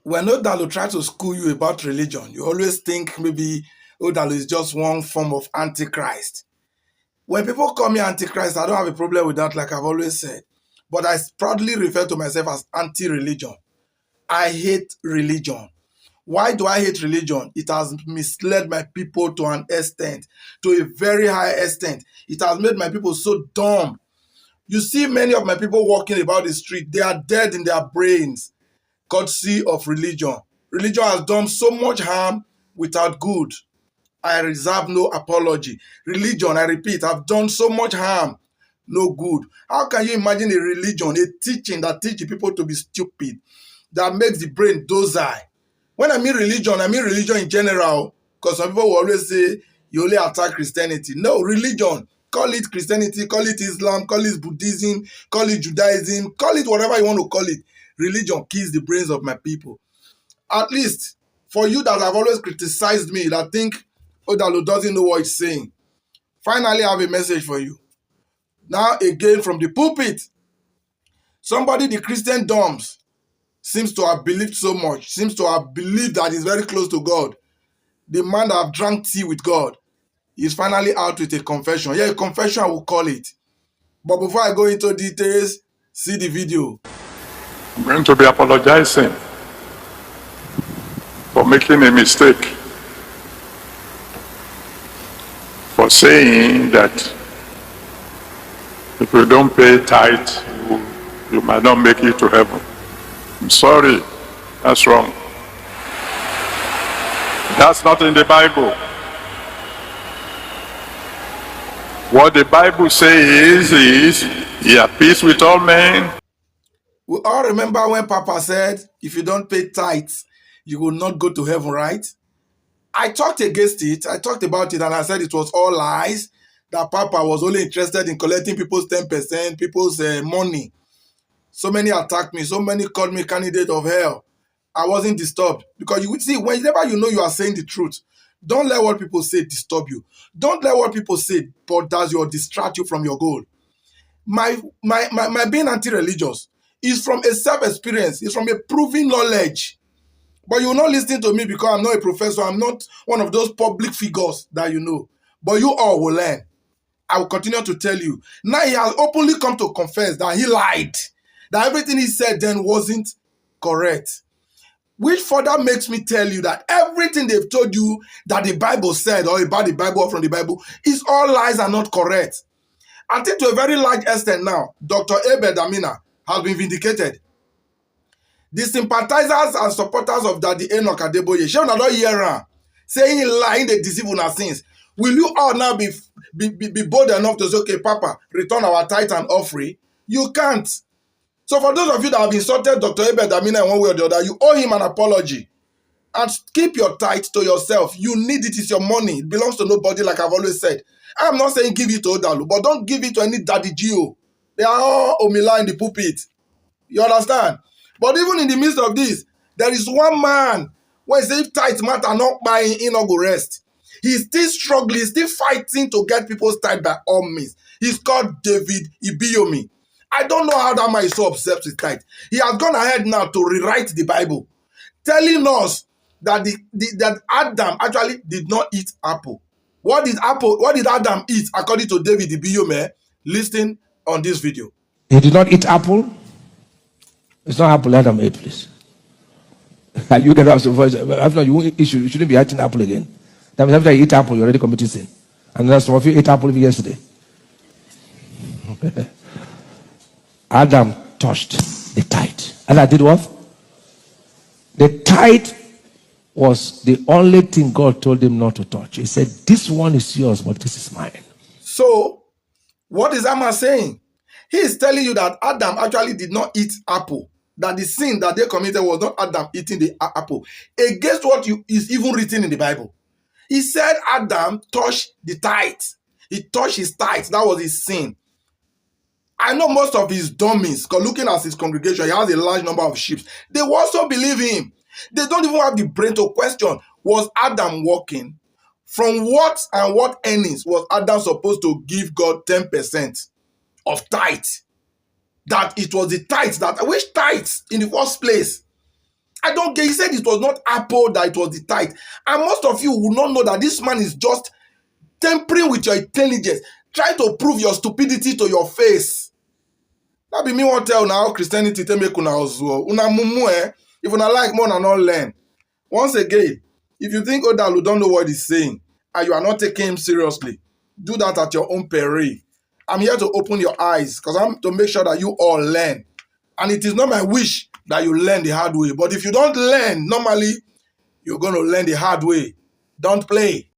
when Odalu try to school you about religion, you always think maybe Odalu is just one form of antichrist. When people call me antichrist, I don't have a problem with that, like I've always said. But I proudly refer to myself as anti-religion. I hate religion. Why do I hate religion? It has misled my people to an extent, to a very high extent. It has made my people so dumb. You see many of my people walking about the street, they are dead in their brains, courtesy of religion. Religion has done so much harm without good. I reserve no apology. Religion, I repeat, have done so much harm, no good. How can you imagine a religion, a teaching that teaches people to be stupid, that makes the brain docile? When I mean religion in general, because some people will always say you only attack Christianity. No, religion. Call it Christianity, call it Islam, call it Buddhism, call it Judaism, call it whatever you want to call it. Religion kills the brains of my people. At least for you that have always criticized me, that think Odalu doesn't know what he's saying, finally I have a message for you. Now again from the pulpit, somebody the Christendoms seems to have believed so much, seems to have believed that he's very close to God. The man that have drank tea with God is finally out with a confession. Yeah, a confession I will call it. But before I go into details, see the video. I'm going to be apologizing for making a mistake, for saying that if you don't pay tithe, you might not make it to heaven. I'm sorry, that's wrong. That's not in the Bible. What the Bible says is, he had peace with all men. We all remember when Papa said, if you don't pay tithes, you will not go to heaven, right? I talked against it. I talked about it and I said it was all lies, that Papa was only interested in collecting people's 10%, people's money. So many attacked me. So many called me candidate of hell. I wasn't disturbed. Because you see, whenever you know you are saying the truth, don't let what people say disturb you. Don't let what people say bother you or distract you from your goal. My being anti-religious is from a self-experience. It's from a proven knowledge. But you will not listen to me because I'm not a professor. I'm not one of those public figures that you know. But you all will learn. I will continue to tell you. Now he has openly come to confess that he lied. That everything he said then wasn't correct. Which further makes me tell you that everything they've told you that the Bible said or about the Bible or from the Bible is all lies and not correct. I think to a very large extent now, Dr. Abel Damina has been vindicated. The sympathizers and supporters of Daddy Enoch Adeboye, shall not hear her saying lying, they deceive our sins. Will you all now be bold enough to say, okay, Papa, return our tithe and offering? You can't. So for those of you that have insulted Dr. Abel Damina in one way or the other, you owe him an apology. And keep your tithe to yourself. You need it. It's your money. It belongs to nobody, like I've always said. I'm not saying give it to Odalu, but don't give it to any Daddy Gio. They are all Omila in the pulpit. You understand? But even in the midst of this, there is one man, when he says if tithe matter not buying, he not go rest. He's still struggling, he's still fighting to get people's tithe by all means. He's called David Ibiyomi. I don't know how that man is so obsessed with tithe. He has gone ahead now to rewrite the Bible, telling us that that Adam actually did not eat apple. What did Adam eat according to David Ibiyomi? Listen on this video. He did not eat apple. It's not apple Adam ate, please. You get up to voice. After you shouldn't be eating apple again. That means after you eat apple, you already committed sin. And that's some of you ate apple yesterday. Adam touched the tithe. Allah did what? The tithe was the only thing God told him not to touch. He said, this one is yours, but this is mine. So, what is Amma saying? He is telling you that Adam actually did not eat apple. That the sin that they committed was not Adam eating the apple. Against what is even written in the Bible. He said Adam touched the tithe. He touched his tithe. That was his sin. I know most of his dummies, because looking at his congregation, he has a large number of sheep. They also believe him. They don't even have the brain to question, was Adam walking? From what and what earnings was Adam supposed to give God 10% of tithe? That it was the tithe, that which tithe in the first place? I don't get. He said it was not Apple, that it was the tithe. And most of you will not know that this man is just tampering with your intelligence, trying to prove your stupidity to your face. That be me want tell now Christianity to make una ozuo. Una mumu If una like more and not learn. Once again, if you think Odalu don't know what he's saying and you are not taking him seriously, do that at your own peril. I'm here to open your eyes because I'm to make sure that you all learn. And it is not my wish that you learn the hard way. But if you don't learn, normally you're going to learn the hard way. Don't play.